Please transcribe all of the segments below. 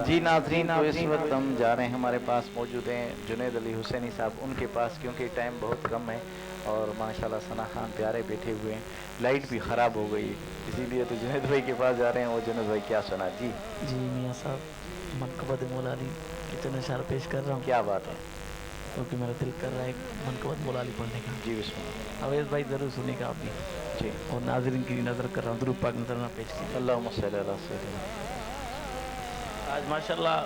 जी नाज़रीन, तो इस वक्त हम जा रहे हैं, हमारे पास मौजूद हैं जुनैद अली हुसैनी साहब, उनके पास क्योंकि टाइम बहुत कम है और माशाल्लाह सना खान प्यारे बैठे हुए हैं, लाइट भी ख़राब हो गई इसीलिए तो जुनैद भाई के पास जा रहे हैं। वो जुनैद भाई क्या सुना जी? जी मियाँ साहब, मनकबत मौला अली कितने इशार पेश कर रहा हूँ। क्या बात है, क्योंकि मेरा दिल कर रहा है मनकबत मौला अली पढ़ने का। जी बिस्मिल्लाह। अवैस भाई ज़रूर सुनेगा आप भी। जी, और नाज़रीन की नज़र कर रहा हूँ, दुरूद पाक नज़र ना पेश कीजिए। अल्लाहुम्मा सल्ली अला सय्यिदना। आज माशाल्लाह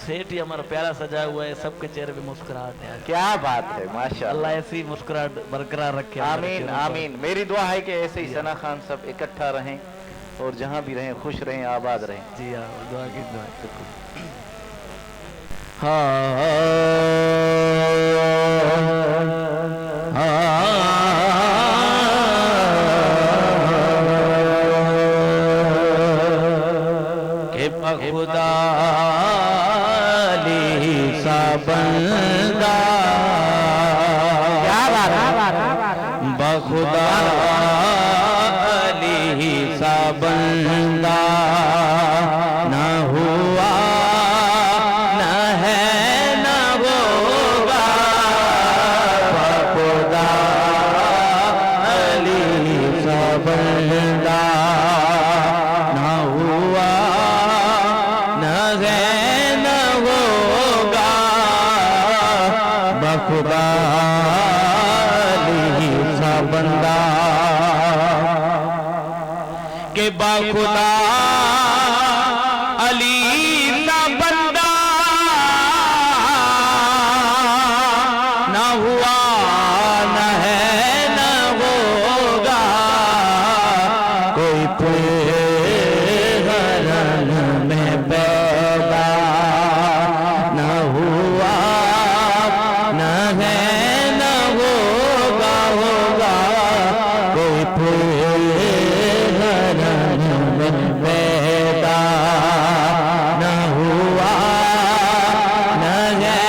सेठ ही हमारा प्यारा सजा हुआ है, सबके चेहरे पे मुस्कुराहट है। क्या बात है, माशाल्लाह, अल्लाह ऐसी मुस्कुराहट बरकरार रखे। आमीन आमीन। मेरी दुआ है कि ऐसे ही सना खान सब इकट्ठा रहें और जहाँ भी रहें खुश रहें, आबाद रहें। जी हाँ, दुआ की दुआ बिल्कुल। खुदा सा बंदा, क्या बात, बखुदा अली सा बंदा न हुआ न है न होगा, बखुदा अली सा बंदा न हुआ खुदा अली सा बंदा के बाखुदा अली सा बंदा न हुआ न है न होगा, कोई प्रेरण में पैदा न हुआ न है न होगा, होगा कोई प्रेरण में पैदा न हुआ न है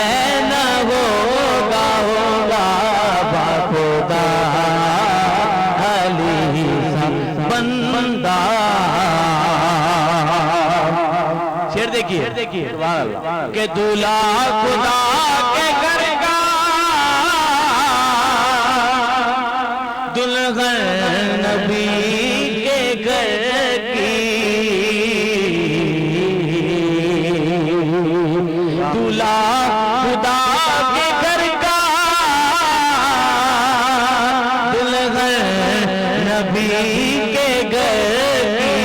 न होगा, होगा बाखुदा अली सा बंदा। शेर देखिए कि दूल्हा खुदा के घर का, दुल्हन नबी के घर की, दूल्हा खुदा के घर का, दुल्हन नबी के घर की,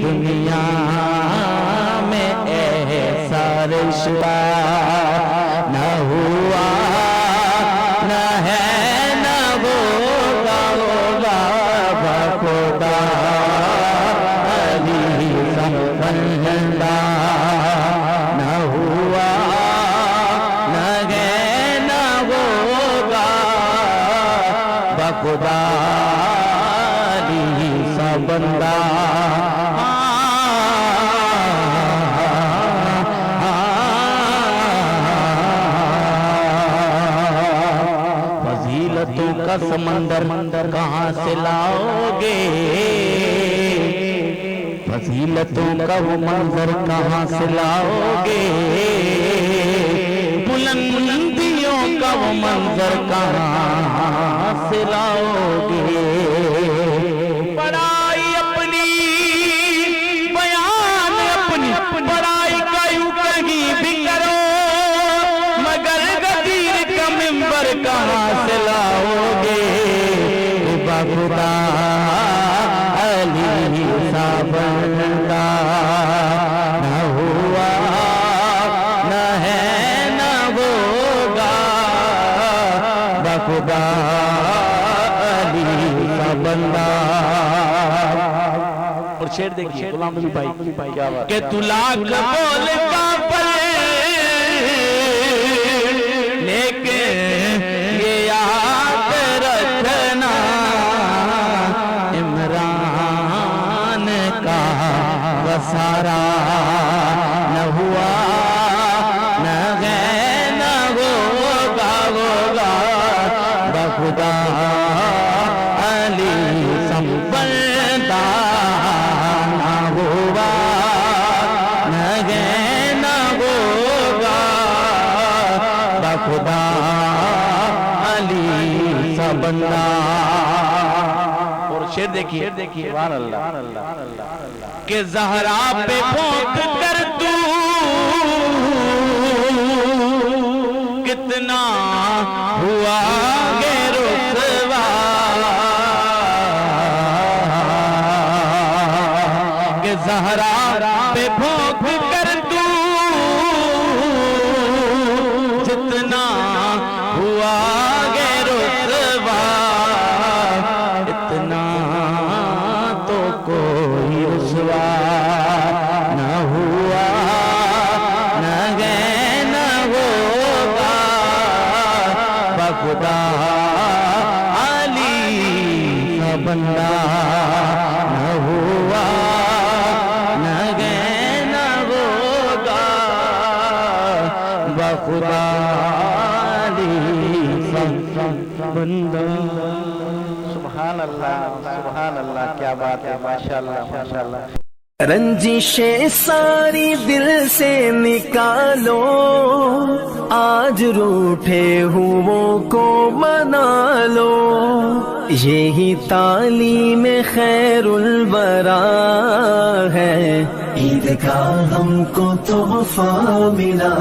दुनिया में ऐसा रिश्ता न हुआ न है न होगा, होगा बखुदा अली सा बंदा न हुआ न है न होगा, बखुदा अली सा बंदा। फजीलतों का समंदर कहाँ से लाओगे, फजीलतों का वो मंजर कहाँ से लाओगे, बुलंदियों का वो मंजर कहाँ से लाओगे, पढ़ाई अपनी बयान अपनी पढ़ाई का यूं कहीं भी करो, मगर गदीर का मिंबर कहाँ से लाओगे, बखुदा अली सा बंदा न हुआ न है न होगा, बखुदा अली सा बंदा। और शेर देखिए गुलाम नबी भाई, क्या बात के तू लाख बोल का लेके ये याद रखना, इमरान का वसारा न हुआ न है न होगा, होगा बखुदा अली सा बंदा न हुआ بندہ. اور شعر دیکھیے سبحان اللہ کہ زہرا پہ پھونک کر تو کتنا ہوا گے رسوا. کہ زہرا پہ پھونک کر تو جتنا ہوا گے رسوا. اتنا تو کوئی رسوا نہ ہوا نہ ہے نہ ہوگا بخدا علی کا بندہ. نہ ہوا نہ ہے نہ ہوگا بخدا علی کا بندہ. سبحان اللہ کیا بات ہے. ماشاءاللہ ماشاءاللہ. رنجشیں ساری دل سے نکالو آج روٹھے ہوں کو منا لو. یہی تعلیم خیر الورا ہے عید کا ہم کو تحفہ ملا.